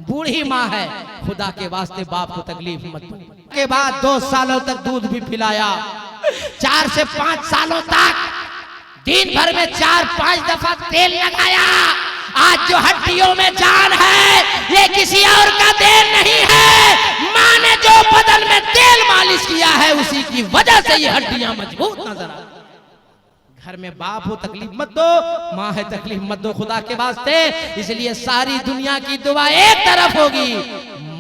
बूढ़ी माँ है, खुदा के वास्ते बाप को तकलीफ मत दो। के बाद 2 सालों तक दूध भी पिलाया, 4 से 5 सालों तक दिन भर में 4-5 दफा तेल लगाया। आज जो हड्डियों में जान है ये किसी और का देन नहीं है, माँ ने जो बदन में तेल मालिश किया है उसी की वजह से ये हड्डियां मजबूत नजर आ। घर में बाप हो तकलीफ मत दो, माँ है तकलीफ मत दो खुदा के वास्ते। इसलिए सारी दुनिया की दुआ एक तरफ होगी,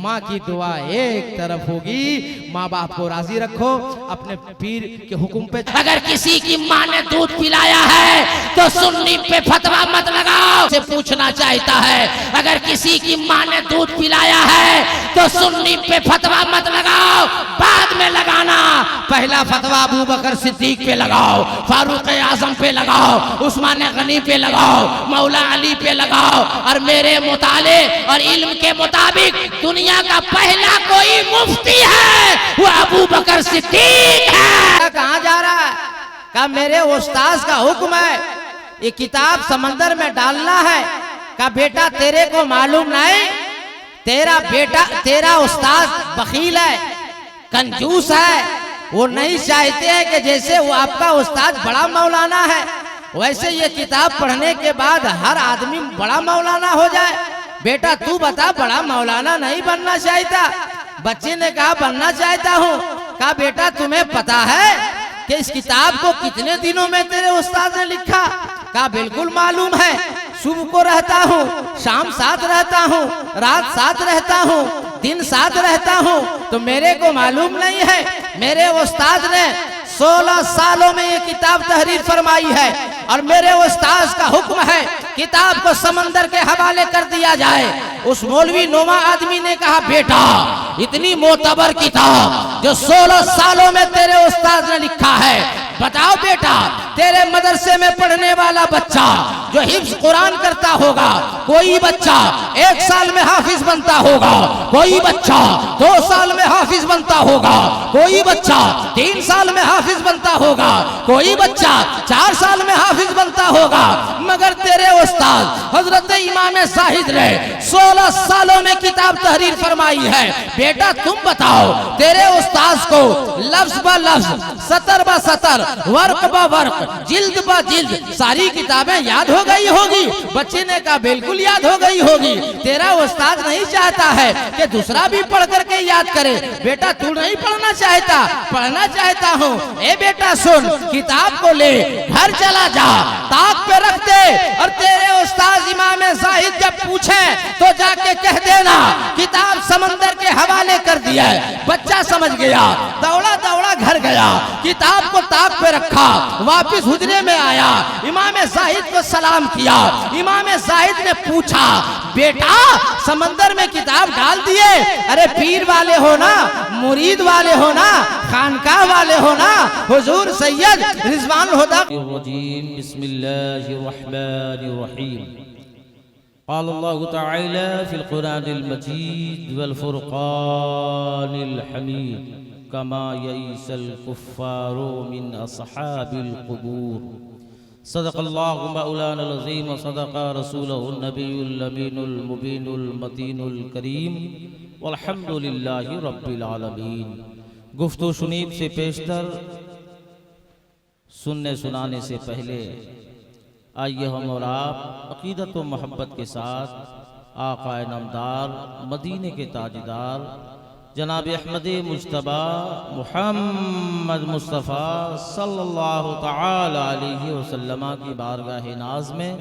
माँ की दुआ एक तरफ होगी। माँ बाप को राजी रखो, अपने पीर के हुक्म पे। अगर किसी की माँ ने दूध पिलाया है तो सुन्नी पे फतवा मत लगाओ, से पूछना चाहता है। अगर किसी की माँ ने दूध पिलाया है तो सुन्नी पे फतवा मत लगाओ, बाद में लगाना। पहला फतवा अबू बकर सिद्दीक पे लगाओ, फारूक आजम पे लगाओ, उस्मान गनी पे लगाओ, मौला अली पे लगाओ। और मेरे मुताले और इल्म के मुताबिक दुनिया का पहला कोई मुफ्ती है वो अबू बकर सिद्दीक है। कहाँ जा रहा है? कहा मेरे उस्ताद का हुक्म है ये किताब समंदर में डालना है। कहा बेटा तेरे को मालूम नहीं, तेरा बेटा तेरा उस्ताद बखील है, कंजूस है। वो नहीं चाहते हैं कि जैसे वो आपका उस्ताद बड़ा मौलाना है वैसे ये किताब पढ़ने के बाद हर आदमी बड़ा मौलाना हो जाए। बेटा तू बता, बड़ा मौलाना नहीं बनना चाहता? बच्चे ने कहा बनना चाहता हूँ। कहा बेटा तुम्हें पता है कि इस किताब को कितने दिनों में तेरे उस्ताद ने लिखा? कहा बिल्कुल मालूम है, सुबह को रहता हूँ, शाम साथ रहता हूँ, रात साथ रहता हूँ, दिन साथ रहता हूँ, तो मेरे को मालूम नहीं है। मेरे उस्ताद ने 16 सालों में ये किताब तहरीर फरमाई है और मेरे उस्ताद का हुक्म है किताब को समंदर के हवाले कर दिया जाए। उस मौलवी नोमा आदमी ने कहा बेटा इतनी मोतबर किताब जो 16 सालों में तेरे उस्ताद ने लिखा है, बताओ बेटा तेरे मदरसे में पढ़ने वाला बच्चा जो हिफ्ज कुरान करता होगा, कोई बच्चा 1 साल में हाफिज बनता होगा, कोई बच्चा 2 साल में हाफिज बनता होगा, कोई बच्चा 3 साल में हाफिज बनता होगा, कोई बच्चा 4 साल में हाफिज बनता होगा, मगर तेरे उस्ताद हजरत इमाम जाहिद ने 16 सालों में किताब तहरीर फरमाई है। बेटा तुम बताओ तेरे उस्ताद को लफ्ज ब लफ्ज, सतर ब सतर, वर्क ब वर्क, जिल्द ब जिल्द सारी किताबें याद हो गई होगी? बच्चे ने कहा बिल्कुल याद हो गई होगी। तेरा उस्ताद नहीं चाहता है कि दूसरा भी पढ़ करके याद करे। बेटा तू नहीं पढ़ना चाहता? पढ़ना चाहता हूँ। ए बेटा सुन, किताब को ले घर चला जा, ताक पे रख दे और तेरे उस्ताद इमाम जाहिद जब पूछे तो जाके कह देना किताब समंदर के हवाले कर दिया है। बच्चा समझ गया, दौड़ा दौड़ा घर गया, किताब को ताक पे रखा, वापिस हुजरे में आया, इमाम जाहिद को सलाम किया। इमाम जाहिद ने पूछा बेटा समंदर में किताब डाल दिए? अरे पीर वाले हो ना, मुरीद वाले हो ना, खानकाह वाले हो ना, हुजूर सैयद रिजवान हुदा। बिस्मिल्लाहिर्रहमानिर्रहीम। क़ाल अल्लाहु तआला फ़िल क़ुरआनिल मजीद वल फ़ुरक़ानिल हमीद कमा यईसल कुफ़्फ़ारु मिन अस्हाबिल क़ुबूर। सदक़ल्लाहु मौलाना अज़ीम व सदक़ रसूलुहुन नबियुल अमीनुल मुबीनुल मतीनुल करीम वल्हम्दुलिल्लाहि रब्बिल आलमीन। गुफ्तगू शुनीब से पेशतर, सुनने सुनाने से पहले आइए हम और आप अक़ीदत व मोहब्बत के साथ आक़ा नामदार मदीने के ताजदार जनाब अहमद मुज्तबा मुहम्मद मुस्तफ़ा सल्लल्लाहु तआला अलैहि वसल्लम की बारगाह नाज में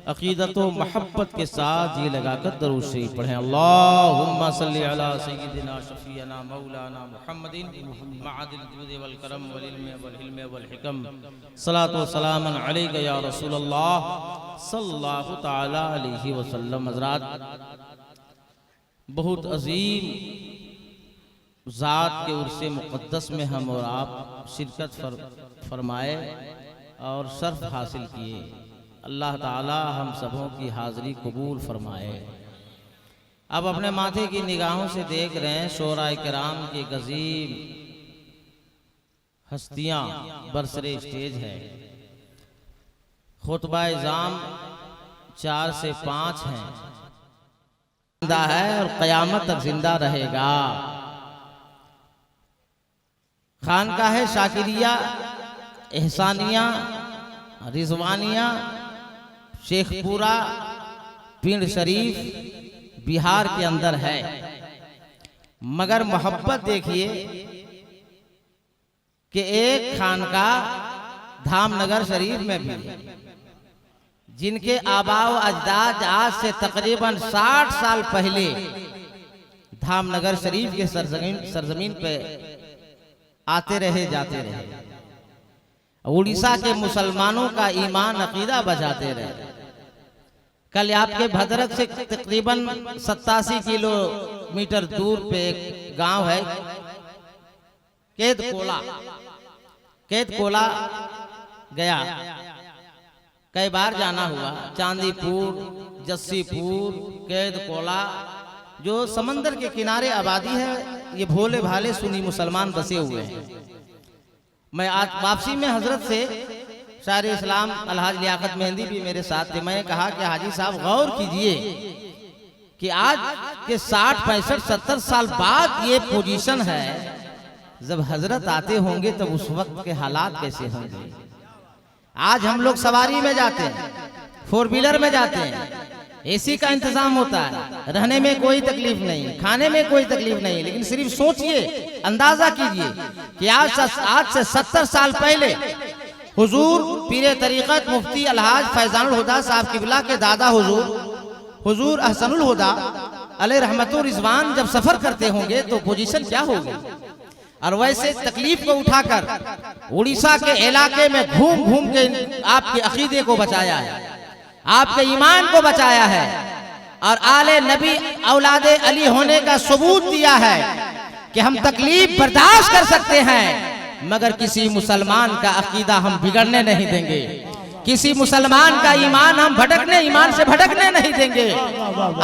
अक़ीदत व मोहब्बत के साथ ये लगाकर दरूद शरीफ पढ़ें। अल्लाहुम्मा सल्लि अला सय्यिदिना शफ़ीअना मौलाना मुहम्मदिन मअदिल जूद वल करम वल इल्म वल हिल्म वल हिकम सलातो सलामन अलैका या रसूलल्लाह सल्लल्लाहु तआला अलैहि वसल्लम। हज़रात बहुत अजीम ज़ात के उर्से मुक़द्दस में हम और आप शिरकत फरमाए और शर्फ हासिल किए। अल्लाह ताला हम सबों की हाज़िरी कबूल फरमाए। अब अपने माथे की निगाहों से देख रहे हैं शोराए किराम की गज़ीब हस्तियाँ बरसरे स्टेज है। खुतबा इज़ाम 4 से 5 हैं। जिंदा है और क़यामत तक जिंदा रहेगा। खानकाह शाकिरिया, एहसानिया, रिजवानिया, शेखपुरा, पिंड शरीफ बिहार के अंदर है। मगर मोहब्बत देखिए कि एक खानकाह धामनगर शरीफ में भी है, जिनके आबाओ अजदाद आज से तकरीबन 60 साल पहले धामनगर शरीफ के सरजमीन पे आते रहे जाते रहे, उड़ीसा के मुसलमानों का ईमान अकीदा बचाते रहे। कल आपके भद्रक से तकरीबन 87 किलोमीटर दूर पे एक गांव है केतकोला गया, कई बार जाना हुआ। चांदीपुर, जस्सीपुर, केतकोला जो समंदर के किनारे आबादी है, ये भोले भाले सुन्नी मुसलमान बसे हुए हैं। मैं आज वापसी में हजरत से शायर इस्लाम अलहाज लियाकत मेहंदी भी मेरे साथ थे। मैं कहा कि हाजी साहब गौर कीजिए कि आज के 60, 65, 70 साल बाद ये पोजीशन है, जब हजरत आते होंगे तब उस वक्त के हालात कैसे होंगे। आज हम लोग सवारी में जाते हैं, 4 व्हीलर में जाते हैं, एसी का इंतजाम होता है, रहने में कोई तकलीफ नहीं, खाने में कोई तकलीफ नहीं। लेकिन सिर्फ सोचिए, अंदाजा कीजिए कि आज से 70 साल पहले हुजूर पीरे तरीक़त मुफ्ती अलहाज फैजानुल हुदा साहब किबला के दादा हुजूर अहसनुल हुदा अलैहि रहमतुर रिजवान जब सफर करते होंगे तो पोजीशन क्या होगी। और वैसे तकलीफ को उठाकर उड़ीसा के इलाके में घूम घूम के आपके अकीदे को बचाया है, आपके ईमान को बचाया है और आले नबी औलादे अली होने का सबूत दिया है कि हम तकलीफ बर्दाश्त कर सकते हैं, मगर किसी मुसलमान का अकीदा हम बिगड़ने नहीं देंगे, किसी मुसलमान का ईमान से भटकने नहीं देंगे।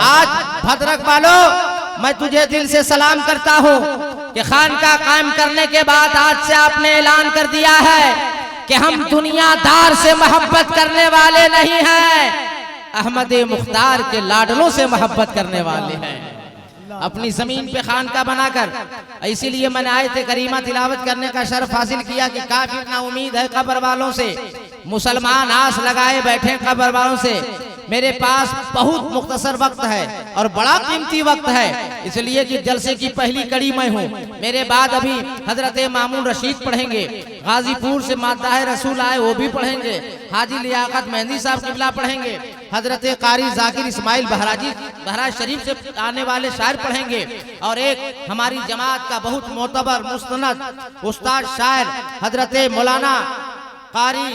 आज भद्रक वालों, मैं तुझे दिल से सलाम करता हूँ कि खानका कायम करने के बाद आज से आपने ऐलान कर दिया है कि हम दुनियादार से मोहब्बत करने वाले नहीं हैं, अहमद मुख्तार के लाडलों से मोहब्बत करने वाले हैं। अपनी जमीन पे खानका बनाकर, इसीलिए मैंने आयत करीमा तिलावत करने का शर्फ हासिल किया कि काफिर ना उम्मीद है कब्र वालों से, मुसलमान आस लगाए बैठे कब्र वालों से। मेरे पास बहुत मुख्तसर वक्त है और बड़ा कीमती वक्त है, इसलिए कि जलसे की पहली कड़ी मैं हूँ। मेरे बाद अभी हजरत मामून रशीद पढ़ेंगे, गाजीपुर से माता रसूल आए वो भी पढ़ेंगे, हाजी लियाकत मेहंदी साहब किबला पढ़ेंगे, हजरत कारी जाकिर इस्माइल बहराज शरीफ से आने वाले शायर पढ़ेंगे, और एक हमारी जमात का बहुत मोतबर मुस्तनद उस्ताद शायर हजरत मौलाना कारी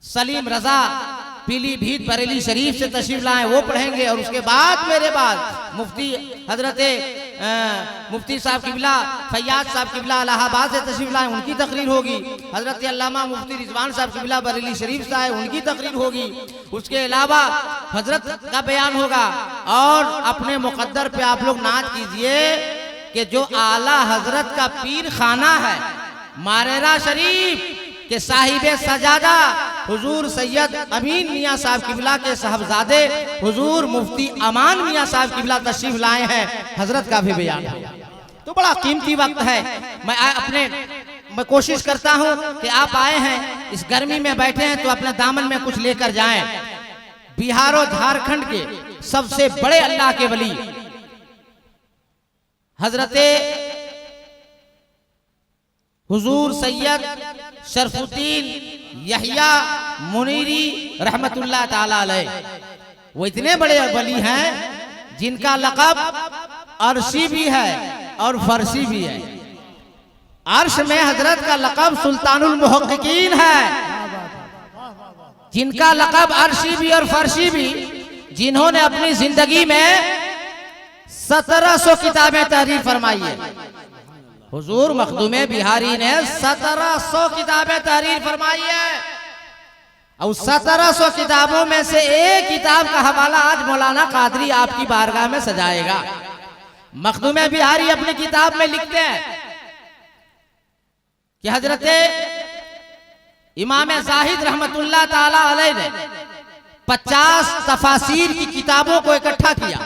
सलीम रजा पीलीभीत बरेली शरीफ से तशरीफ लाए, वो पढ़ेंगे। और उसके बाद मेरे बाद मुफ्ती साहब किबला फैयाज साहब किबला इलाहाबाद से तशरीफ लाए, उनकी तकरीर होगी। हजरत अल्लामा मुफ्ती रिजवान साहब किबला बरेली शरीफ से आए, उनकी तकरीर होगी। उसके अलावा हजरत का बयान होगा। और अपने मुकद्दर पे आप लोग नाज कीजिए कि जो आला हजरत का पीर खाना है मारेरा शरीफ के साहिबे सजादा हुजूर सैयद अमीन मियाँ साहब किबला के साहबजादे हुजूर मुफ्ती अमान मियाँ साहब किबला तशरीफ लाए हैं, हजरत का भी बयान है। तो बड़ा कीमती वक्त है। मैं कोशिश करता हूँ कि आप आए हैं, इस गर्मी में बैठे हैं, तो अपने दामन में कुछ लेकर जाएं। बिहार और झारखंड के सबसे बड़े अल्लाह के वली हजरते हुजूर सैयद शरफुद्दीन यहिया मुनीरी रहमतुल्लाह ताला अलैह, वो इतने बड़े वली हैं जिनका लक़ब अर्शी भी है और फरसी भी है। अर्श में हजरत का लक़ब सुल्तानुल मुहक्किकीन है, जिनका लक़ब अर्शी भी और फरसी भी, जिन्होंने अपनी जिंदगी में 1700 किताबें तहरीर फरमाई है। हुजूर मखदूमे बिहारी ने 1700 किताबें तहरीर फरमाई है, और 1700 किताबों में से एक किताब का हवाला आज मौलाना कादरी आपकी बारगाह में सजाएगा। मखदूमे बिहारी अपनी किताब में लिखते हैं कि हजरत इमाम जाहिद रहमतुल्लाह ताला अलैह ने 50 तफासीर की किताबों को इकट्ठा किया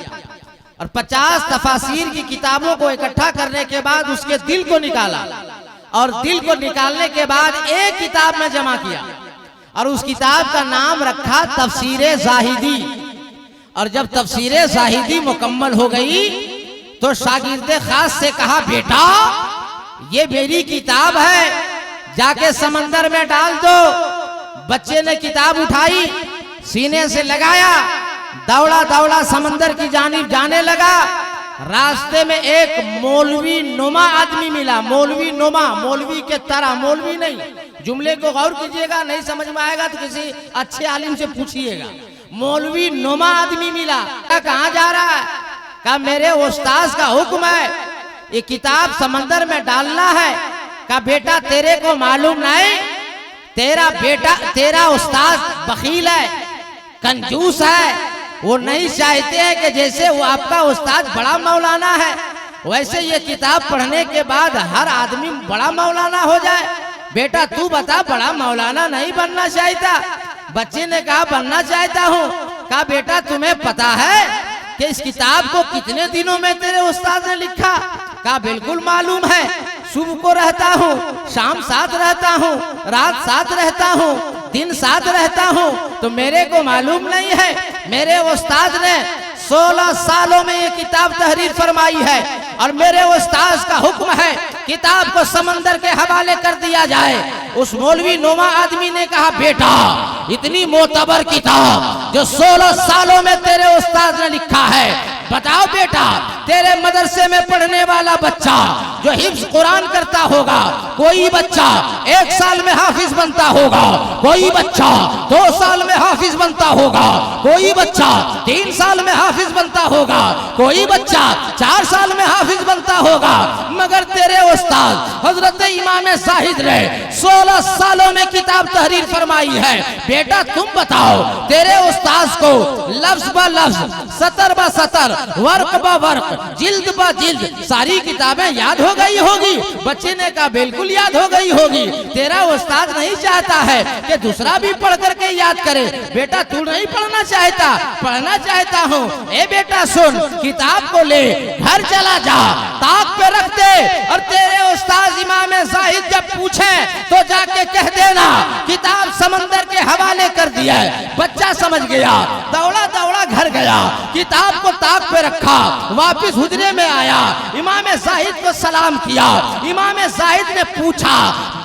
और 50 तफासीर की किताबों को इकट्ठा करने के बाद उसके दिल को निकाला और दिल को निकालने के बाद एक किताब में जमा किया और उस किताब का नाम रखा तफसीरे ज़ाहिदी। और जब तफसीरे ज़ाहिदी मुकम्मल हो गई तो शागिर्दे खास से कहा, बेटा ये मेरी किताब है, जाके समंदर में डाल दो। बच्चे ने किताब उठाई, सीने से लगाया, दौड़ा दौड़ा समंदर की जानिब जाने लगा। रास्ते में एक मौलवी नुमा आदमी मिला। मौलवी नुमा, मौलवी के तरह, मौलवी नहीं। जुमले को गौर कीजिएगा, नहीं समझ में आएगा तो किसी अच्छे आलिम से पूछिएगा। मौलवी नुमा आदमी मिला। कहाँ जा रहा है? कहा मेरे उस्ताद का हुक्म है, ये किताब समंदर में डालना है। कहा बेटा तेरे को मालूम नहीं, तेरा बेटा, तेरा उस्ताद बखील है, कंजूस है। वो नहीं चाहते हैं कि जैसे वो आपका उस्ताद बड़ा मौलाना है वैसे ये किताब पढ़ने के बाद हर आदमी बड़ा मौलाना हो जाए। बेटा तू बता, बड़ा मौलाना नहीं बनना चाहता? बच्चे ने कहा बनना चाहता हूँ। कहा बेटा तुम्हें पता है कि इस किताब को कितने दिनों में तेरे उस्ताद ने लिखा? कहा बिल्कुल मालूम है, सुबह को रहता हूँ, शाम साथ रहता हूँ, रात साथ रहता हूँ, दिन साथ रहता हूँ, तो मेरे को मालूम नहीं है? मेरे उस्ताद ने 16 सालों में ये किताब तहरीर फरमाई है और मेरे उस्ताद का हुक्म है किताब को समंदर के हवाले कर दिया जाए। उस मौलवी नुमा आदमी ने कहा बेटा इतनी मोतबर किताब जो 16 सालों में तेरे उस्ताद ने लिखा है, बताओ बेटा तेरे मदरसे में पढ़ने वाला बच्चा जो हिफ्ज कुरान करता होगा, कोई बच्चा 1 साल में हाफिज बनता होगा, कोई बच्चा 2 साल में हाफिज बनता होगा, कोई बच्चा 3 साल में हाफिज बनता होगा, कोई बच्चा 4 साल में हाफिज बनता होगा, मगर तेरे उस्ताद हजरत इमाम ज़ाहिद ने 16 सालों में किताब तहरीर फरमाई है। बेटा तुम बताओ तेरे उस्ताद को लफ्ज ब लफ्ज, सतर ब सतर, वर्क ब वर्क, जिल्द ब जिल्द सारी किताबें याद हो गई होगी? बच्चे ने कहा बिल्कुल याद हो गई होगी। तेरा उस्ताद नहीं चाहता है कि दूसरा भी पढ़ करके याद करे। बेटा तू नहीं पढ़ना चाहता? पढ़ना चाहता हूँ। ए बेटा सुन, किताब को ले घर चला जा, ताक पे रख दे और तेरे उस्ताद इमाम ज़ाहिद जब पूछे तो जाके कह देना किताब समंदर के हवाले कर दिया है। बच्चा समझ गया, दौड़ा दौड़ा घर गया, किताब को ताक पे रखा, वापिस हुजरे में आया, इमाम ज़ाहिद को सलाम किया। इमाम ज़ाहिद ने पूछा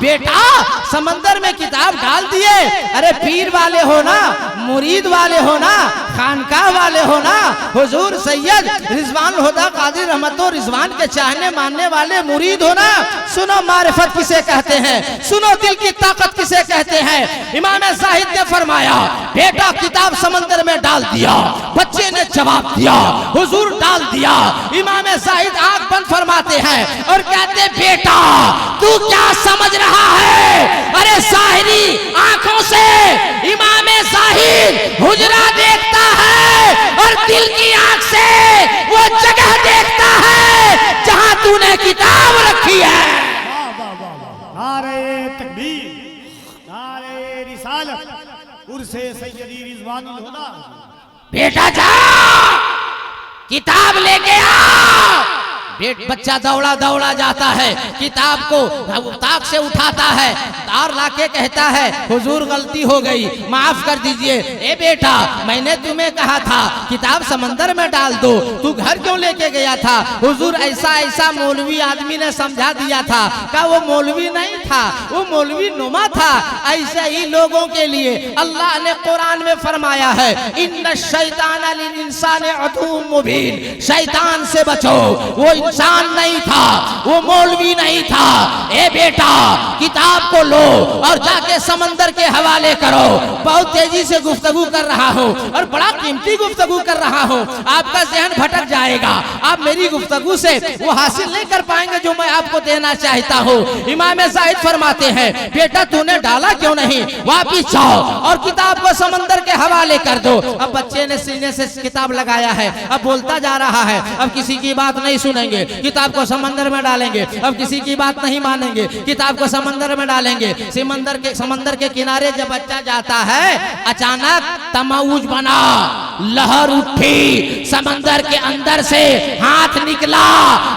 बेटा समंदर में किताब डाल दिए? अरे पीर वाले हो ना, मुरीद वाले हो ना, खानकाह वाले हो ना, हुजूर सैयद रिजवान हुदा कादिर रहमतो रिजवान के चाहने मानने वाले मुरीद हो ना? सुनो मारिफत किसे कहते हैं, सुनो दिल की ताकत किसे कहते हैं। इमाम ज़ाहिद ने फरमाया बेटा किताब समंदर में डाल दिया। बच्चे ने जवाब दिया हुजूर डाल दिया। इमाम ज़ाहिद आंख बंद फरमाते हैं और कहते बेटा तू क्या समझ रहा है? अरे ज़ाहिरी आंखों से इमाम ज़ाहिद हुजरा देखता है और दिल की आंख से वो जगह देखता है जहां तूने किताब रखी है। नारे तकबीर, नारे रिसालत, उर्से सैयदी रिजवानुल हुदा। बेटा जा किताब लेके आ। बच्चा दौड़ा दौड़ा जाता है, किताब को ताक से उठाता है और लाके कहता है हुजूर गलती हो गई, माफ कर दीजिए। ए बेटा मैंने तुम्हें कहा था किताब समंदर में डाल दो, तू घर क्यों लेके गया था? हुजूर ऐसा ऐसा मौलवी आदमी ने समझा दिया था। का वो मौलवी नहीं था, वो मौलवी नुमा था। ऐसे ही लोगों के लिए अल्लाह ने कुरान में फरमाया है इन्ना शैतान लिल इंसान अदुव्वुम मुबीन, शैतान से बचो। वो इंसान नहीं था, वो मौलवी नहीं था। ए बेटा किताब को लो और जाके समंदर के हवाले करो। बहुत तेजी से गुफ्तगू कर रहा हूँ और बड़ा कीमती गुफ्तगू कर रहा हूँ, आपका ज़हन भटक जाएगा। आप मेरी गुफ्तगू से वो हासिल नहीं कर पाएंगे जो मैं आपको देना चाहता हूँ। इमाम ज़ाहिद फरमाते हैं बेटा तूने डाला क्यों नहीं? वापिस जाओ और किताब को समंदर के हवाले कर दो। अब बच्चे ने सीने से किताब लगाया है, अब बोलता जा रहा है, अब किसी की बात नहीं सुनेंगे। छोड़ेंगे, किताब को समंदर में डालेंगे, अब किसी की बात नहीं मानेंगे, किताब को समंदर में डालेंगे। समंदर के किनारे जब बच्चा जाता है, अचानक तमाउज बना, लहर उठी, समंदर के अंदर से हाथ निकला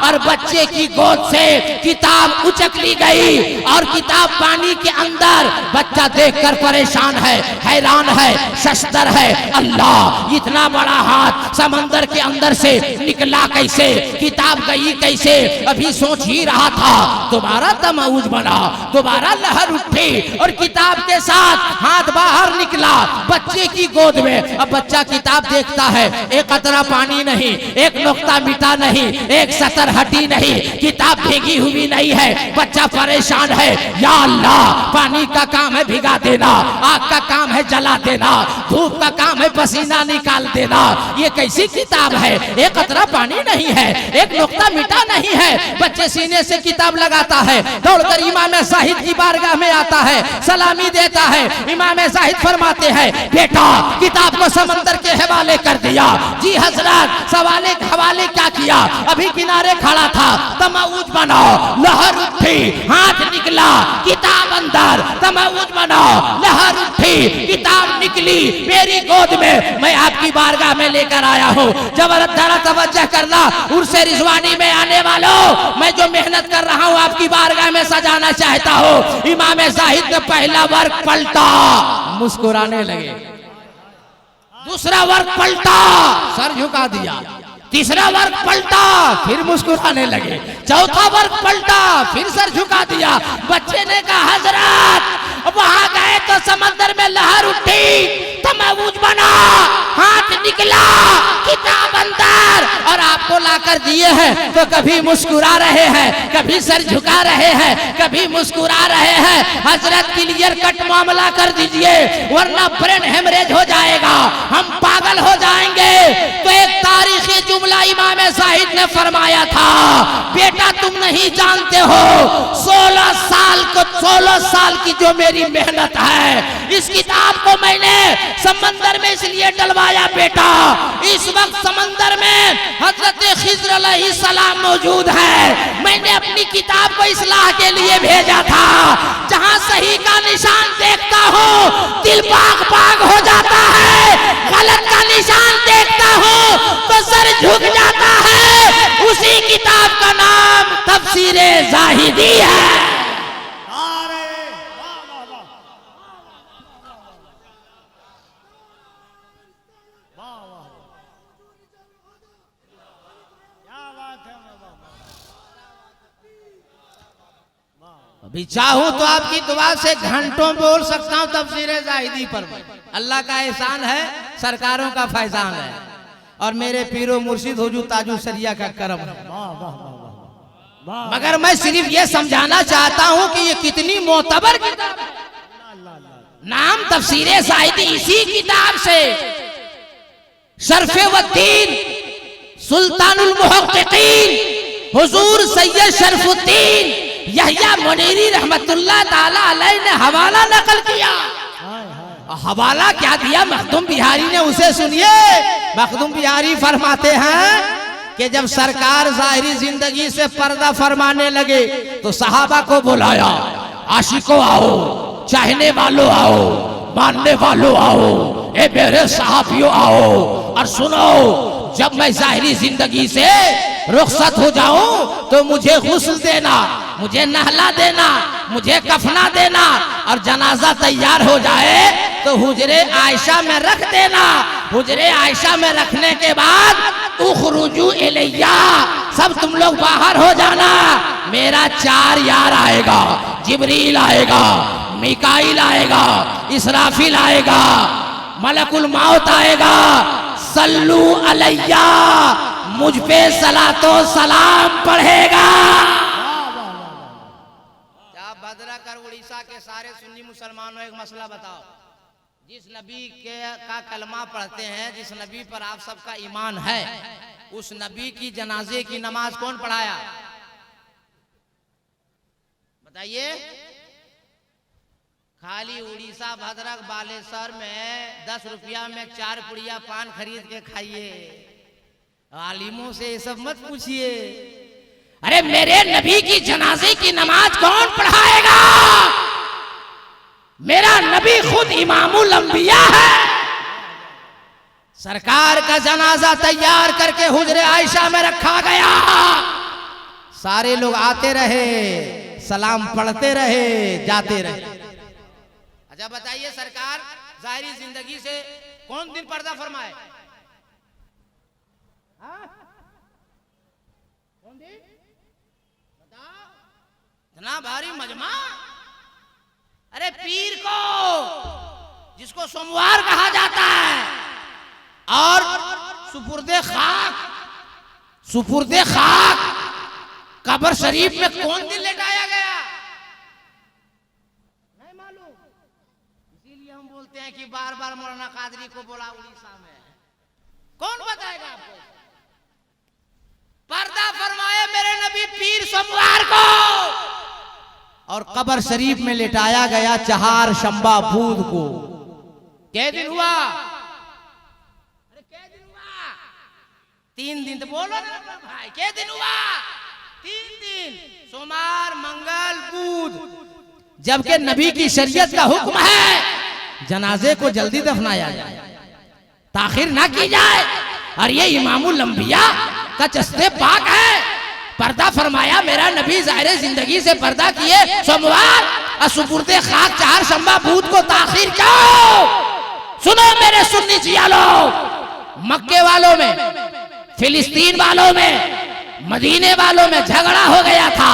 और बच्चे की गोद से किताब उचक ली गई और किताब पानी के अंदर। बच्चा देखकर परेशान है, हैरान है, शस्तर है, अल्लाह इतना बड़ा हाथ समंदर के अंदर से निकला कैसे, किताब गई कैसे, अभी सोच ही रहा था। दोबारा तमाउज बना, दोबारा लहर उठी और किताब के साथ हाथ बाहर निकला बच्चे की गोद में। अब बच्चा किताब देखता है, एक कतरा पानी नहीं, एक नुक्ता मिटा नहीं, एक सतर हटी नहीं, किताब भीगी हुई नहीं है। बच्चा परेशान है, या अल्लाह पानी का काम है भिगा देना, आग का काम है जला देना, धूप का काम है पसीना निकाल देना, ये कैसी किताब है, एक कतरा पानी नहीं है, एक नुक्ता मिटा नहीं है। बच्चे सीने से किताब लगाता है, दौड़कर इमाम जाहिद की बारगाह में आता है, सलामी देता है। इमाम जाहिद फरमाते हैं, बेटा किताब को समंदर के हवाले कर दिया। जी हजरत, सवाले हवाले क्या किया, अभी किनारे खड़ा था, तमाउज बना, लहर उठी, हाथ निकला, किताब अंदर, तमाउज बना, लहर उठी, किताब निकली मेरी गोद में, मैं आपकी बारगाह में लेकर आया हूँ। जबरदस्त तवज्जो करना, उर्से रिजवानी में आने वालों, मैं जो मेहनत कर रहा हूँ आपकी बारगाह में सजाना चाहता हूँ। इमाम जाहिद ने पहला वर्ग पलटा, मुस्कुराने लगे, दूसरा वर्ग पलटा, सर झुका दिया, तीसरा वर्ग पलटा, फिर मुस्कुराने लगे, चौथा वर्ग पलटा, फिर सर झुका दिया। बच्चे ने कहा, हजरत वहां गए तो समंदर में लहर उठी, तमाउज बना, हाथ निकला, किताब अंदर, और आपको लाकर दिए हैं तो कभी मुस्कुरा रहे हैं, कभी सर झुका रहे हैं, कभी मुस्कुरा रहे हैं। हजरत क्लियर कट मामला कर दीजिए, वरना ब्रेन हेमरेज हो जाएगा, हम पागल हो जाएंगे। तो एक तारीखी जुमला इमाम जाहिद ने फरमाया था, बेटा तुम नहीं जानते हो 16 साल की जो मेरी मेहनत है, इस किताब को मैंने समंदर में इसलिए डलवाया बेटा, इस वक्त समंदर में हजरत खिज़्र अलैहिस्सलाम मौजूद है। मैंने अपनी किताब को इस्लाह के लिए भेजा था। जहां सही का निशान देखता हूँ दिल बाग बाग हो जाता है, गलत का निशान देखता हूँ तो सर झुक जाता है। उसी किताब का नाम तफसीरे जाहिदी है। अभी चाहूं तो आपकी दुआ से घंटों बोल सकता हूं तफसीरे जाहिदी पर। अल्लाह का एहसान है, सरकारों का फैजान है, और मेरे पीरो मुर्शिद हुजूर ताजु सरिया का करम है। मगर मैं सिर्फ ये समझाना चाहता हूं कि ये कितनी मोतबर किताब है। नाम तफसीरे जाहिदी इसी किताब से शरफ़ुद्दीन सुल्तानुल मुहक्किकीन हुजूर सैयद शरफुद्दीन यहया मुनीरी रहमतुल्लाह ताला अलैह ने हवाला नकल किया। हवाला क्या दिया मखदूम बिहारी ने, उसे सुनिए। मखदूम बिहारी फरमाते हैं कि जब सरकार ज़ाहिरी जिंदगी से पर्दा फरमाने लगे तो सहाबा को बुलाया, आशिकों आओ, चाहने वालों आओ, मानने वालों आओ, ए मेरे सहाबियों आओ और सुनो, जब मैं ज़ाहिरी जिंदगी से रुखसत हो जाऊं तो मुझे गुस्ल देना, मुझे नहला देना, मुझे कफना देना, और जनाजा तैयार हो जाए तो हुजरे आयशा में रख देना। हुजरे आयशा में रखने के बाद उखरुजू इलैया, सब तुम लोग बाहर हो जाना। मेरा 4 यार आएगा, जिब्रील आएगा, मिकाईल आएगा, इसराफिल आएगा, मलकुल मौत आएगा। सल्लू अलैया, मुझ पे सलातो सलाम पढ़ेगा। आप भद्रा कर उड़ीसा के सारे सुन्नी मुसलमानों एक मसला बताओ, जिस नबी का कलमा पढ़ते हैं, जिस नबी पर आप सबका ईमान है, उस नबी की जनाजे की नमाज कौन पढ़ाया? बताइए। खाली उड़ीसा भद्रक बालेश्वर में 10 रुपया में 4 पुड़िया पान खरीद के खाइए। आलिमों से ये सब मत पूछिए। अरे मेरे नबी की जनाजे की नमाज कौन पढ़ाएगा? मेरा नबी खुद इमामुल अंबिया है। सरकार का जनाजा तैयार करके हुजरे आयशा में रखा गया। सारे लोग आते रहे, सलाम पढ़ते रहे, जाते रहे। अच्छा बताइए, सरकार जाहिरी जिंदगी से कौन दिन पर्दा फरमाए? कौन दिन? बताओ। इतना भारी मजमा। अरे पीर को, जिसको सोमवार कहा जाता है, और सुपुर्दे खाक कब्र शरीफ में कौन दिन लेटाया गया? नहीं मालूम। इसीलिए हम बोलते हैं कि बार बार मौलाना कादरी को बोला उड़ीसा में। कौन बताएगा आपको? पर्दा फरमाए मेरे नबी पीर सोमवार को, और कब्र शरीफ में लेटाया गया चहार शंबा बुध को। कै दिन हुआ? अरे कै दिन हुआ? 3 दिन। तो बोलो ना भाई, कै दिन हुआ? 3 दिन, सोमवार, मंगल, बुध। जबकि नबी की शरीयत का हुक्म है जनाजे को जल्दी दफनाया जाए, ताखिर ना की जाए। और ये इमामुल अंबिया का चस्ते पाक है। पर्दा फरमाया मेरा नबी ज़ाहिर जिंदगी से पर्दा किए सोमवार, और सुपुर्दे खाक चार शंबा बुध को ताखिर क्यों? सुनो मेरे सुन्नी जियालो, मक्के वालों में, फिलिस्तीन वालों में, मदीने वालों में झगड़ा हो गया था।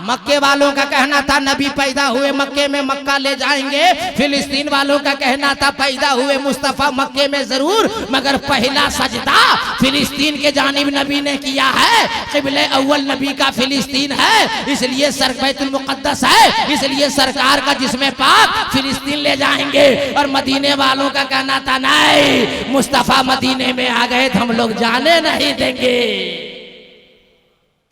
मक्के वालों का कहना था नबी पैदा हुए मक्के में, मक्का ले जाएंगे। फिलिस्तीन वालों का कहना था पैदा हुए मुस्तफा मक्के में जरूर, मगर पहला सजदा फिलिस्तीन के जानिब नबी ने किया है। क़िबले अव्वल नबी का फिलिस्तीन है, इसलिए सर बैतुल मुक़द्दस है, इसलिए सरकार का जिस्म पाक फिलिस्तीन ले जाएंगे। और मदीने वालों का कहना था नहीं, मुस्तफा मदीने में आ गए तो हम लोग जाने नहीं देंगे।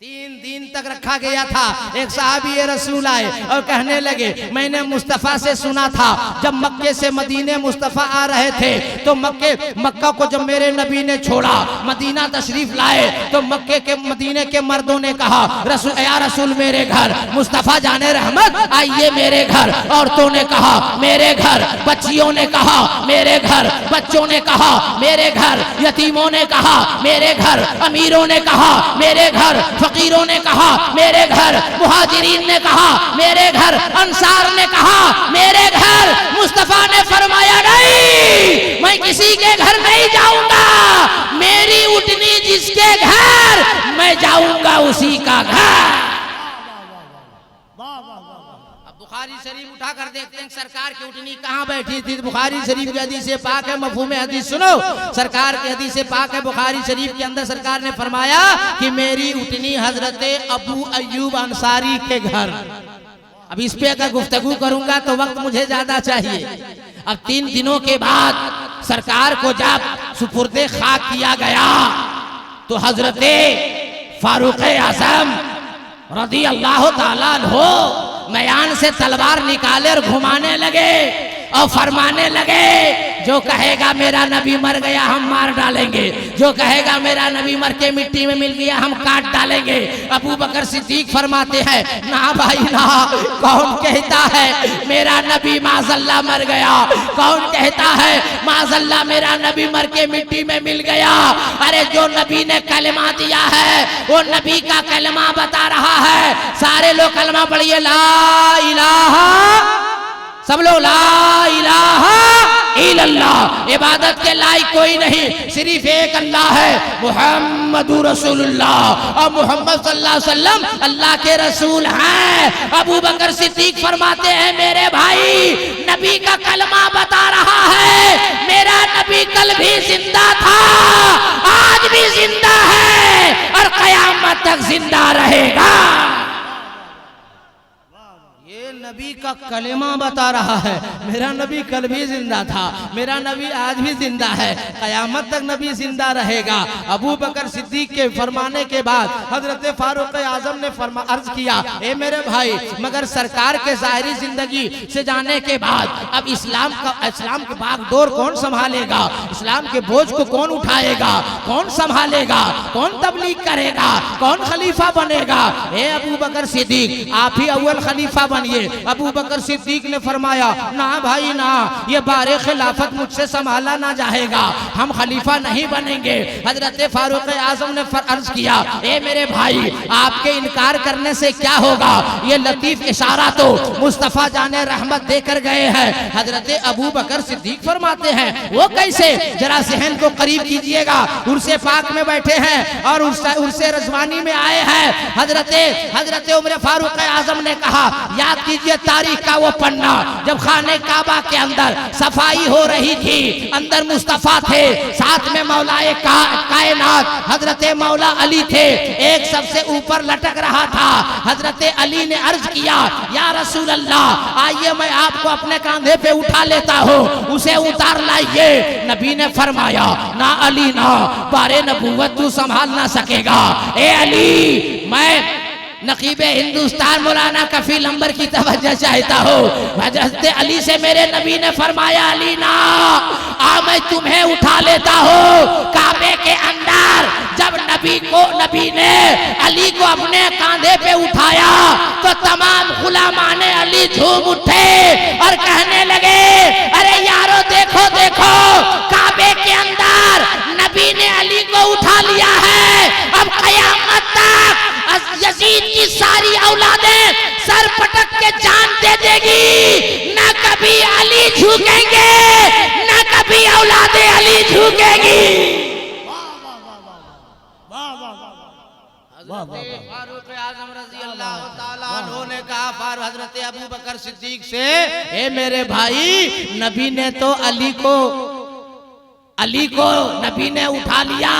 3 दिन तक रखा गया था। एक साहबी रसूल आए और कहने लगे मैंने मुस्तफ़ा से सुना था जब मक्के से मदीने मुस्तफ़ा आ रहे थे तो मक्का को जब मेरे नबी ने छोड़ा, मदीना तशरीफ लाए, तो मक्के के मदीने के मर्दों ने कहा या रसूल मेरे घर, मुस्तफ़ा जाने रहमत आइए मेरे घर। औरतों ने कहा मेरे घर, बच्चियों ने कहा मेरे घर, बच्चों ने कहा मेरे घर, यतीमों ने कहा मेरे घर, अमीरों ने कहा मेरे घर, फकीरों ने कहा मेरे घर, मुहाजिरीन ने कहा मेरे घर, अंसार ने कहा मेरे घर। मुस्तफा ने फरमाया नहीं, मैं किसी के घर नहीं जाऊंगा, मेरी उठनी जिसके घर मैं जाऊंगा उसी का घर। बुखारी शरीफ उठा कर देखते हैं सरकार की उठनी कहाँ बैठी थी। बुखारी शरीफ की हदीस पाक है, मफहूम हदीस सुनो। सरकार की हदीस पाक है बुखारी शरीफ के अंदर, सरकार ने फरमाया कि मेरी उठनी हजरत अबू अय्यूब अंसारी के घर। अब इस पे अगर गुफ्तगू करूंगा तो वक्त मुझे ज्यादा चाहिए। अब 3 दिनों के बाद सरकार को जब सुपुर्दे खाक किया गया तो हजरत फारूक आजम रज़ी अल्लाह ताला अन्हु मयान से तलवार निकाले और घुमाने लगे और फरमाने लगे जो कहेगा मेरा नबी मर गया हम मार डालेंगे, जो कहेगा मेरा नबी मर के मिट्टी में मिल गया हम काट डालेंगे। अबू बकर सिद्दीक फरमाते हैं ना भाई ना, कौन कहता है मेरा नबी माज़ल्ला मर गया, कौन कहता है माज़ल्ला मेरा नबी मर के मिट्टी में मिल गया। अरे जो नबी ने कलमा दिया है वो नबी का कलमा बता रहा है। सारे लोग कलमा पढ़िए, ला इलाहा, सब लोग ला इलाहा इल्लल्लाह। इबादत के लायक कोई नहीं, सिर्फ एक अल्लाह है, मुहम्मदुर रसूलुल्लाह। और मोहम्मद सल्लल्लाहु अलैहि वसल्लम अल्लाह के रसूल हैं। अबू बकर सिद्दीक फरमाते हैं मेरे भाई, नबी का कलमा बता रहा है, मेरा नबी कल भी जिंदा था, आज भी जिंदा है और कयामत तक जिंदा रहेगा। नबी का कलेमा बता रहा है। मेरा नबी कल भी जिंदा था, मेरा नबी आज भी जिंदा है, कयामत तक नबी जिंदा रहेगा। अबू बकर सिद्दीक के फरमाने के बाद हजरत फारूक आजम ने अर्ज किया, ए मेरे भाई, मगर सरकार के ज़ाहिरी जिंदगी से जाने के बाद अब इस्लाम की बागडोर कौन संभालेगा, इस्लाम के बोझ को कौन उठाएगा, कौन संभालेगा, कौन तबलीग करेगा, कौन खलीफा बनेगा? ए अबू बकर सिद्दीक, आप ही अव्वल खलीफा बनिए। अबू बकर सिद्दीक ने फरमाया, ना भाई ना, ये बारे खिलाफत मुझसे संभाला ना जाएगा, हम खलीफा नहीं बनेंगे। हजरत फारूक आजम ने अर्ज किया, ए मेरे भाई, आपके इनकार करने से क्या होगा? ये लतीफ इशारा तो मुस्तफा जाने रहमत देकर गए हैं। हजरत अबू बकर सिद्दीक फरमाते हैं, वो कैसे? जरा सहन को करीब कीजिएगा। उर्से पाक में बैठे हैं और उर्से रजवानी में आए हैं। हजरत उमर फारूक आजम ने कहा, याद कीजिए तारीख का वो पन्ना जब खाने काबा के अंदर सफाई हो रही थी, अंदर मुस्तफा थे, साथ में मौलाए कायनात हजरत मौला अली थे, एक सबसे ऊपर लटक रहा था। हजरत अली ने अर्ज किया, या रसूल अल्लाह, आइए मैं आपको अपने कंधे पे उठा लेता हूँ, उसे उतार लाइए। नबी ने फरमाया, ना अली ना, बारे नबूवत तू संभाल ना सकेगा। ए अली, मैं नकीबे हिंदुस्तान मौलाना कफील नंबर की तवज्जो चाहता हूँ। हजरत अली से मेरे नबी ने फरमाया, अली ना, मैं तुम्हें उठा लेता हूँ। काबे के अंदर जब नबी ने अली को अपने कांधे पे उठाया तो तमाम गुलामाने अली झूम उठे और कहने लगे, अरे यारो देखो देखो, काबे के अंदर नबी ने अली को उठा लिया है। अब कयामत तक यजीद की सारी औलादें सर पटक के जान दे देगी, न कभी अली झुकेंगे, न कभी औलादे अली झुकेगी। फारूक आजम रजी अल्लाह ताला अन्हु ने कहा, हजरत अबू बकर सिद्दीक से, ए मेरे भाई, नबी ने तो अली को नबी ने उठा लिया।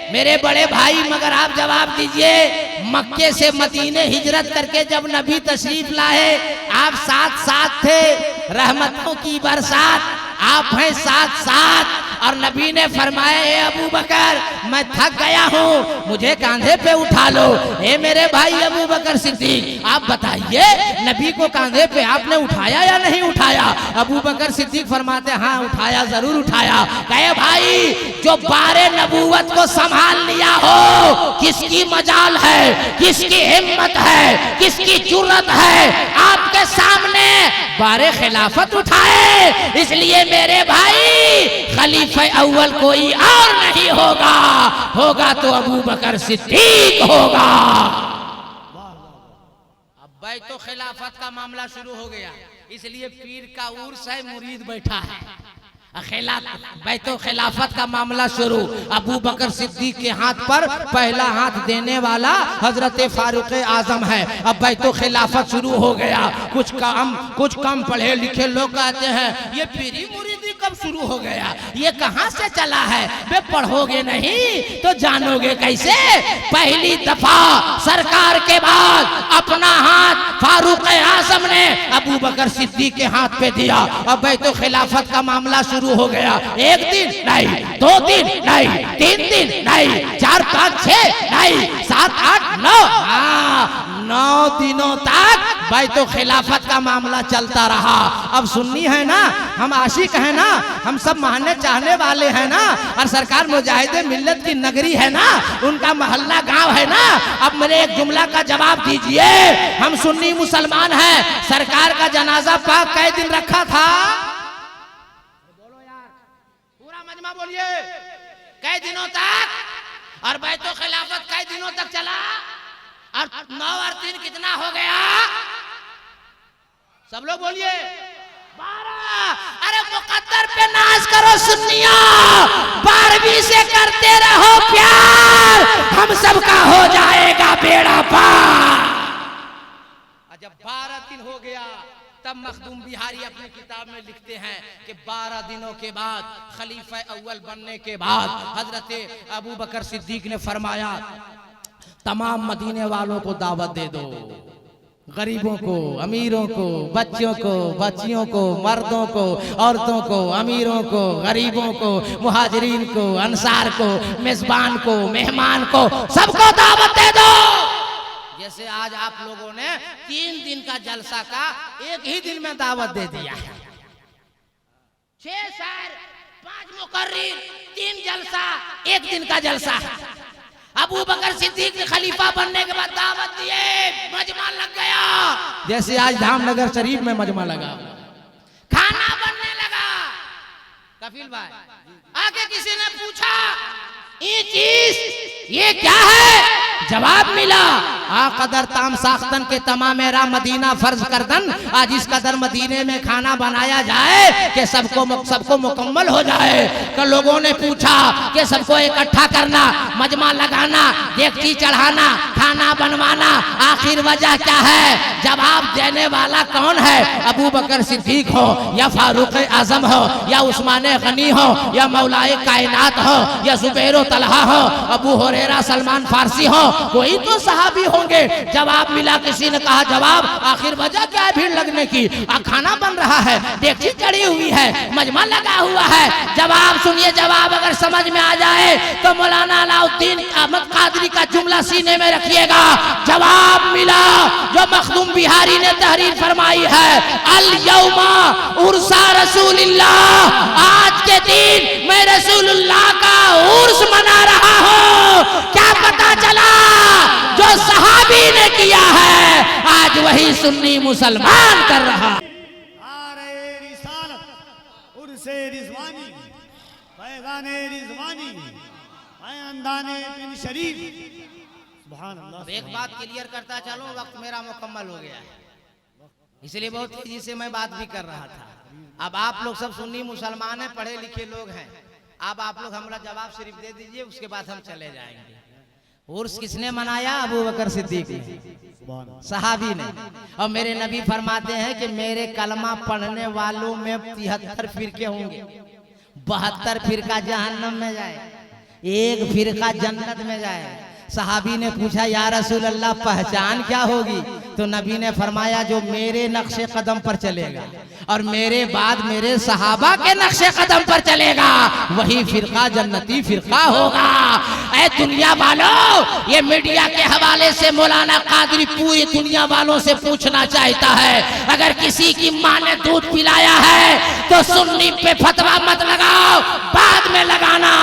मेरे बड़े भाई, मगर आप जवाब दीजिए, मक्के से मदीने हिजरत करके जब नबी तशरीफ लाए, आप साथ साथ थे, रहमतों की बरसात आप हैं साथ साथ। और नबी ने फरमाया, ए अबू बकर, मैं थक गया हूँ, मुझे कांधे पे उठा लो। ए मेरे भाई अबू बकर सिद्दीक, आप बताइए, नबी को कांधे पे आपने उठाया या नहीं उठाया? अबू बकर सिद्दीक फरमाते, हाँ उठाया, जरूर उठाया। कहे भाई, जो बारे नबूवत को संभाल लिया हो, किसकी मजाल है, किसकी हिम्मत है, किसकी जुर्रत है आपके सामने बारे खिलाफत उठाए? इसलिए मेरे भाई, खलीफा अव्वल कोई और नहीं होगा, होगा तो अबू बकर सिद्दीक होगा। अब बैतो खिलाफत का मामला शुरू हो गया, इसलिए पीर का उर्स है, मुरीद बैठा है। बैतो खिलाफत का मामला शुरू। अबू बकर सिद्दीक के हाथ पर पहला हाथ देने वाला हजरत फारूक आजम है। अब बैतो खिलाफत शुरू हो गया। कुछ कम पढ़े लिखे लोग कहते हैं, ये पीरी मुरीदी कब शुरू हो गया, ये कहां से चला है? वे पढ़ोगे नहीं तो जानोगे कैसे? पहली दफा सरकार के बाद अपना हाथ फारूक आजम ने अबू बकर सिद्दीक के हाथ पे दिया। अब बैतो खिलाफत का मामला शुरू हो गया। एक दिन नहीं, 2 दिन नहीं, 3 दिन नहीं, 4 5 6 नहीं, 7 8 9, 9 दिनों तक बैतो खिलाफत का मामला चलता रहा। अब सुन्नी है ना, हम आशिक है ना, हम सब मानने चाहने वाले हैं ना, और सरकार मुजाहिदे मिल्लत की नगरी है ना, उनका मोहल्ला गांव है ना। अब मेरे एक जुमला का जवाब दीजिए, हम सुन्नी मुसलमान हैं, सरकार का जनाजा पाक कई दिन रखा था? बोलिए, कई दिनों तक? और बैतो खिलाफत कई दिनों तक चला? और 9 और 3 कितना हो गया? सब लोग बोलिए, 12। अरे मुकद्दर पे नाज करो सुन्निया, 12वीं से करते रहो प्यार, हम सबका हो जाएगा बेड़ा पार। जब 12 दिन हो गया, तब मखदूम बिहारी अपनी किताब में लिखते हैं कि 12 दिनों के बाद, खलीफा अव्वल बनने के बाद, हजरत अबू बकर सिद्दीक ने फरमाया, तमाम मदीने वालों को दावत दे दो। गरीबों को, अमीरों को, बच्चों को, बच्चियों को, मर्दों को, औरतों को, अमीरों को, गरीबों को, मुहाजिरीन को, अंसार को, मेजबान को, मेहमान को, सबको दावत दे दो। जैसे आज आप लोगों ने 3 दिन का जलसा का एक ही दिन में दावत दे दिया है। 6 शायर, 5 मुकर्रिर, 3 जलसा, एक दिन का जलसा है। अबू बकर सिद्दीक ने खलीफा बनने के बाद दावत दिए, मजमा लग गया। जैसे आज धामनगर शरीफ में मजमा लगा, खाना बनने लगा। कफील भाई, आगे किसी ने पूछा ये चीज ये क्या है? जवाब मिला, आ कदर ताम साख्तन के तमामेरा मदीना फर्ज करदन। आज इस कदर मदीने में खाना बनाया जाए कि सबको मुकम्मल हो जाए। कि लोगों ने पूछा कि सबको इकट्ठा करना, मजमा लगाना, देगची चढ़ाना, खाना बनवाना, आखिर वजह क्या है? जवाब देने वाला कौन है? अबू बकर सिद्दीक हो या फारूक आजम हो या उस्मान गनी हो या मौलाए कायनात हो या जुबैर तलहा हो, अबू हुरैरा सलमान फारसी हो, कोई तो सहाबी होंगे। जवाब मिला, किसी ने कहा जवाब आखिर वजह क्या है भीड़ लगने की? खाना बन रहा है, देगची चढ़ी हुई है, मजमा लगा हुआ है। जवाब सुनिए, जवाब अगर समझ में आ जाए तो मौलाना अलाउद्दीन अहमद कादरी का जुमला सीने में रखिएगा। जवाब मिला जो मखदूम बिहारी ने तहरीर फरमाई है, अल यौमा उर्सा रसूलिल्लाह, आज के दिन मैं रसूलुल्लाह का उर्स मना रहा हूँ। क्या पता चला? जो सहाबी ने किया है आज वही सुन्नी मुसलमान कर रहा। आरे रिसालत उर्से रिजवानी, पैगाने रिजवानी, पैंदाने बिन शरीफ। सुभान अल्लाह। एक बात क्लियर करता चलो, वक्त मेरा मुकम्मल हो गया है, इसलिए बहुत तेजी से मैं बात भी कर रहा था। अब आप लोग सब सुन्नी मुसलमान हैं, पढ़े लिखे लोग हैं। अब आप लोग हमारा जवाब सिर्फ दे दीजिए, उसके बाद हम चले जाएंगे। उर्स किसने मनाया? अबू बकर सिद्दीक ने, सहाबी ने। और मेरे नबी फरमाते हैं कि मेरे कलमा पढ़ने वालों में 73 फिरके होंगे, 72 फिरका जहन्नम में जाए, 1 फिरका जन्नत में जाए। सहाबी ने पूछा या रसूल अल्लाह पहचान क्या होगी? तो नबी ने फरमाया जो मेरे नक्शे कदम पर चलेगा और मेरे बाद मेरे सहाबा के नक्शे कदम पर चलेगा, वही फिरका जन्नती फिरका होगा। ऐ दुनिया वालों, ये मीडिया के हवाले से मौलाना कादरी पूरी दुनिया वालों से पूछना चाहता है, अगर किसी की माँ ने दूध पिलाया है तो सुन्नी पे फतवा मत लगाओ, बाद में लगाना।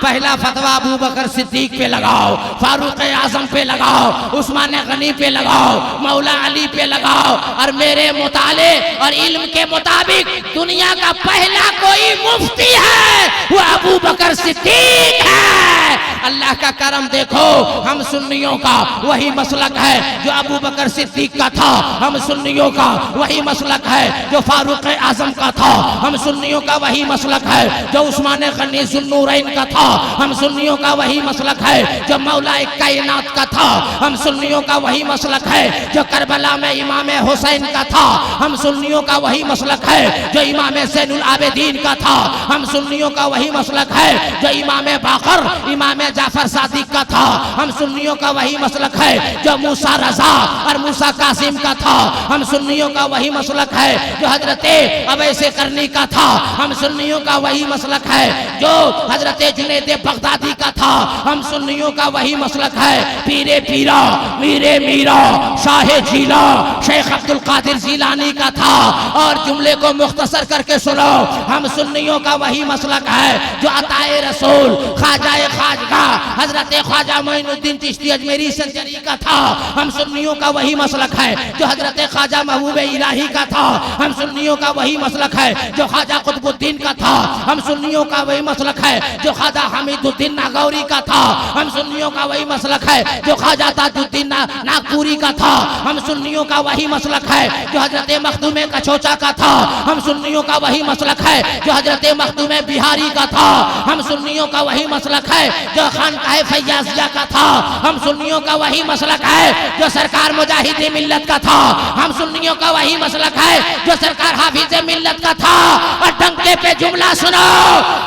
पहला फतवा अबू बकर सिद्दीक पे लगाओ, फारूक आजम पे लगाओ, उस्मान गनी पे लगाओ, मौला अली पे लगाओ। और मेरे मुताले और इल्म के मुताबिक दुनिया का पहला कोई मुफ्ती है वो अबू बकर सिद्दीक है। अल्लाह का करम देखो, हम सुन्नियों का वही मसलक है जो अबू बकर सिद्दीक का था, हम सुन्नियों का वही मसलक है जो फारूक आजम का था, हम सुन्नियों का वही मसलक है जो उस्मान गनी ज़ुन्नूरैन का था, हम सुन्नियों का वही मसलक है जो मौला कायनात का था, हम सुन्नियों का वही मसलक है जो करबला में इमाम हुसैन का था, हम सुन्नियों का वही मसलक है जो इमाम ज़ैनुल आबिदीन का था, हम सुन्नियों का वही मसलक है जो इमाम बाकर इमाम जाफर सादिक का था, हम सुन्नियों का वही मसलक है जो मूसा रजा और मूसा कासिम का था, हम सुन्नियों का वही मसलक है जो हजरत अवैसे करनी का था, हम सुन्नियों का वही मसलक है जो हजरत जुनैद बगदादी का था, हम सुन्नियों का वही मसलक है पीरे पीरा मीरे मीरा शाहे जीला शेख अब्दुल कादिर जीलानी का था। और जुमले को मुख्तसर करके सुनो, हम सुन्नियों का वही मसलक है जो अताए रसूल ख्वाजाए खाजगा हजरत ख्वाजा मोइनुद्दीन चिश्ती अजमेरी संजरी का था, हम सुन्नियों का वही मसलक है जो हजरत ख्वाजा महबूब इलाही का था, हम सुन्नियों का वही मसलक है जो ख्वाजा कुतुबुद्दीन का था, हम सुन्नियों का वही मसलक है जो ख्वाजा हमीदुद्दीन नागौरी का था, हम सुन्नियों का वही मसलक है जो ख्वाजा ताजुद्दीन नागपुरी का था, हम सुन्नियों का वही मसलक है जो हजरत मखदूम कछोचा का था, हम सुन्नियों का वही मसलक है जो हजरत मखदूम बिहारी का था, हम सुन्नियों का वही मसलक है जो खानकाह फैयाजिया का था, हम सुन्नियों का वही मसलक है जो सरकार मुजाहिद मिल्लत का था, हम सुन्नियों का वही मसलक है जो सरकार हाफिज मिल्लत का था। और डंके पे जुमला सुनो,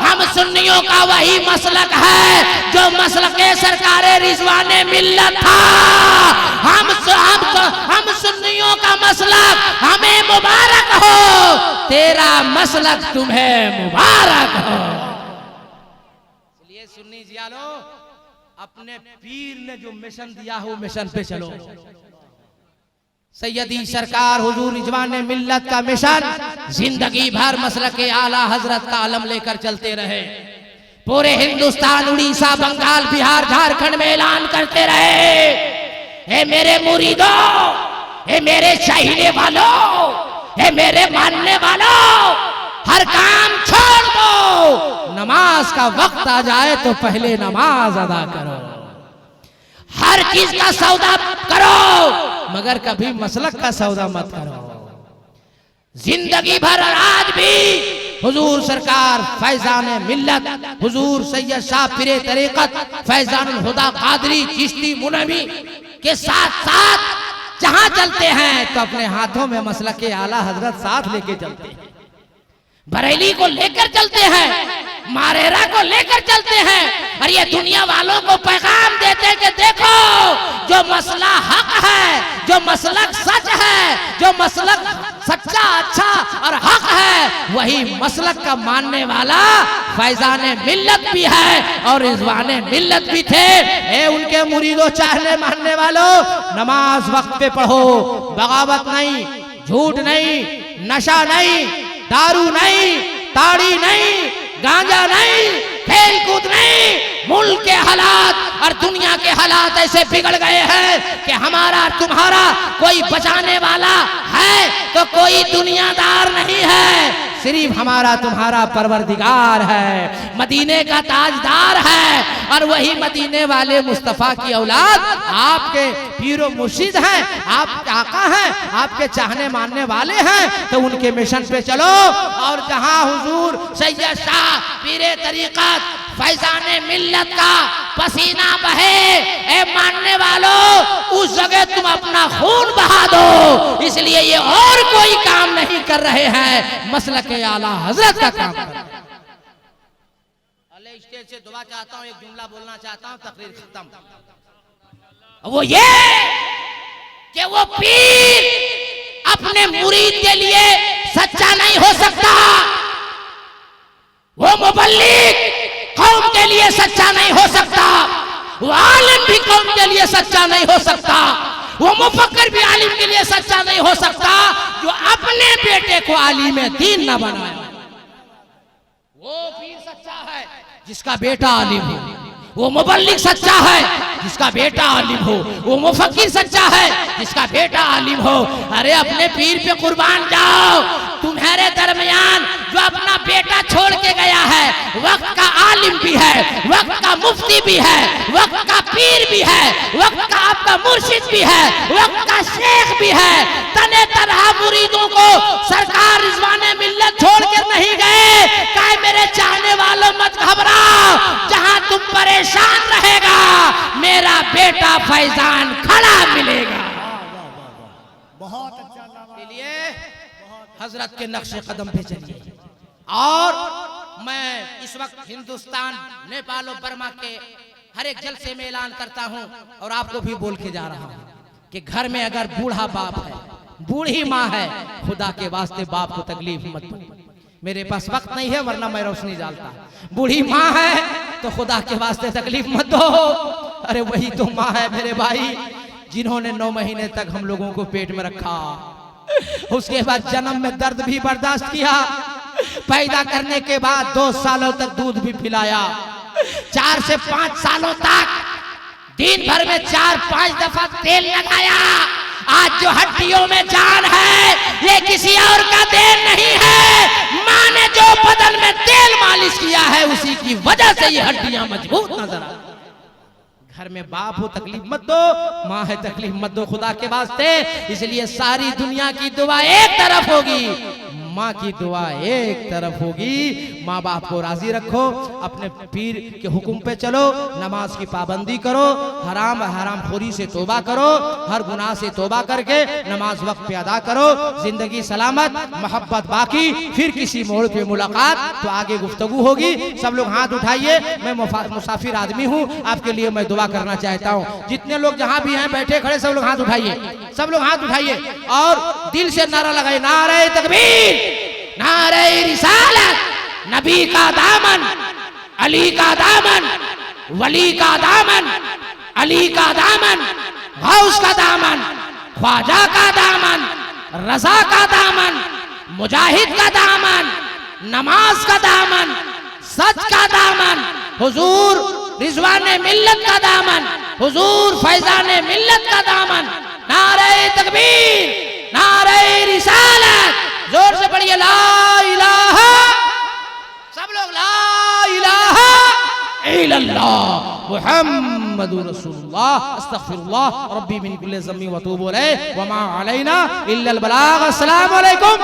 हम सुन्नियों सुन्नियों का वही मसलक है जो मसलके सरकारे रिजवाने मिल्लत था। हम सुन्नियों का मसलक हमें मुबारक हो, तेरा मसलक तुम्हें मुबारक हो। इसलिए सुन्नी जियालो, अपने पीर ने जो मिशन दिया हो मिशन पे चलो। सैयदी सरकार हुजूर रिजवाने मिल्लत का मिशन जिंदगी भर मसलके आला हजरत का आलम लेकर चलते रहे। पूरे हिंदुस्तान, उड़ीसा, बंगाल, बिहार, झारखंड में ऐलान करते रहे, हे मेरे मुरीदों, हे मेरे चाहने वालों, हे मेरे मानने वालों, हर काम छोड़ दो, नमाज का वक्त आ जाए तो पहले नमाज अदा करो। हर चीज का सौदा करो मगर कभी मसलक का सौदा मत करो। जिंदगी भर और आज भी हुजूर सरकार फैजान मिल्लत हुजूर सैयद शाह पीरे तरीकत फैजानुल हुदा कादरी चिश्ती मुनवी के साथ साथ जहां चलते हैं तो अपने हाथों में मसलके आला हजरत साथ लेके चलते हैं। बरेली को लेकर चलते हैं, मारेरा को लेकर चलते हैं और ये दुनिया वालों को पैगाम देते हैं कि देखो जो मसला हक है, जो मसलक सच है, जो मसलक सच्चा अच्छा और हक है, वही मसलक का मानने वाला फैजाने मिल्लत भी है और रिजवाने मिल्लत भी थे। ए उनके मुरीदों, चाहने मानने वालों, नमाज वक्त पे पढ़ो, बगावत नहीं, झूठ नहीं, नशा नहीं, दारू नहीं, ताड़ी नहीं, गांजा नहीं, खेल कूद नहीं। मुल्क के हालात और दुनिया के हालात ऐसे बिगड़ गए हैं कि हमारा तुम्हारा कोई बचाने वाला है तो कोई दुनियादार नहीं है, सिर्फ हमारा तुम्हारा परवरदिगार है, मदीने का ताजदार है। और वही मदीने वाले मुस्तफा की औलाद आपके पीरो मुर्शिद हैं, आपके आका हैं, आपके चाहने मानने वाले हैं, तो उनके मिशन पे चलो। और जहां हुजूर सैयद शाह पीरे तरीकत फैजाने मिल्लत का पसीना बहे, ए मानने वालों, उस जगह तुम अपना खून बहा दो। इसलिए ये और कोई काम नहीं कर रहे हैं, मसलके आला हजरत का काम कर रहे हैं। स्टेज से दुआ चाहता हूं, एक जुमला बोलना चाहता हूं, तकरीर खत्म। वो ये कि वो पीर अपने मुरीद के लिए सच्चा नहीं हो सकता, वो मुबल्लिग कौम के लिए सच्चा नहीं हो सकता, वो आलिम भी कौम के लिए सच्चा नहीं हो सकता, वो मुफक्किर भी आलिम के लिए सच्चा नहीं हो सकता जो अपने बेटे को आलिम दीन न बनाए। वो पीर सच्चा है जिसका बेटा आलिम हो, वो मुबल्लिग सच्चा है जिसका बेटा आलिम हो, वो मुफक्किर सच्चा है जिसका बेटा आलिम हो। अरे अपने पीर पे कुर्बान जाओ। तुम्हारे दरमियान जो अपना बेटा छोड़ के गया है, वक्त का आलिम भी है, वक्त का मुफ्ती भी है, वक्त का पीर भी है, वक्त का आपका मुर्शिद भी है, वक्त का शेख भी है। तने तरह मुरीदों को सरकार रिजवाने मिल्लत छोड़ कर नहीं गए। कहे मेरे चाहने वालों मत घबराओ, जहां तुम परेशान रहेगा मेरा बेटा फैजान खड़ा मिलेगा। बहुत अच्छा। इसलिए हजरत के नक्शे कदम पे चलिए। और मैं इस वक्त हिंदुस्तान, नेपाल और बर्मा के हर एक जलसे में ऐलान करता हूं और आपको भी बोल के जा रहा हूं कि घर में अगर बूढ़ा बाप है, बूढ़ी माँ है, खुदा के वास्ते बाप को तकलीफ मत दो। मेरे पास वक्त नहीं है वरना मैं रोशनी डालता। बूढ़ी माँ है तो खुदा के वास्ते तकलीफ मत दो। अरे वही तो माँ है मेरे भाई जिन्होंने 9 महीने तक हम लोगों को पेट में रखा, उसके बाद जन्म में दर्द भी बर्दाश्त किया, पैदा करने के बाद 2 सालों तक दूध भी पिलाया, 4 से 5 सालों तक दिन भर में 4-5 दफा तेल लगाया। आज जो हड्डियों में जान है ये किसी और का देन नहीं है, माँ ने जो बदन में तेल मालिश किया है उसी की वजह से ये हड्डियां मजबूत नजर आ। घर में बाप हो तकलीफ मत दो, माँ है तकलीफ मत दो खुदा के वास्ते। इसलिए सारी दुनिया की दुआ एक तरफ होगी, माँ की दुआ एक तरफ होगी। माँ बाप को राजी रखो, अपने पीर के हुक्म पे चलो, नमाज की पाबंदी करो, हराम खोरी से तौबा करो, हर गुनाह से तौबा करके नमाज वक्त पे अदा करो। जिंदगी सलामत, मोहब्बत बाकी, फिर किसी मोड़ पे मुलाकात, तो आगे गुफ्तगू होगी। सब लोग हाथ उठाइए, मैं मुसाफिर आदमी हूँ, आपके लिए मैं दुआ करना चाहता हूँ। जितने लोग जहाँ भी हैं बैठे खड़े, सब लोग हाथ उठाइए, सब लोग हाथ उठाइए और दिल से नारा लगाइए, नारे तकबीर, नारे रिसालत, नबी का दामन, अली का दामन, वली का दामन, अली का दामन, गौस का दामन, ख्वाजा का दामन, रजा का दामन, मुजाहिद का दामन, नमाज का दामन, सच का दामन, हुजूर रिजवाने मिल्लत का दामन, हुजूर फैजाने मिल्लत का दामन। नारे तकबीर, नारे रिसालत, जोर से पढ़िए ला इलाहा, सब लोग ला इलाहा इल्लल्लाह मुहम्मदुर रसूलुल्लाह अस्तगफिरुल्लाह रब्बी मिन कुल्ली ज़म्बि व तूबु अलैहि व मा अलैना इल्लल बलाग। अस्सलामु अलैकुम।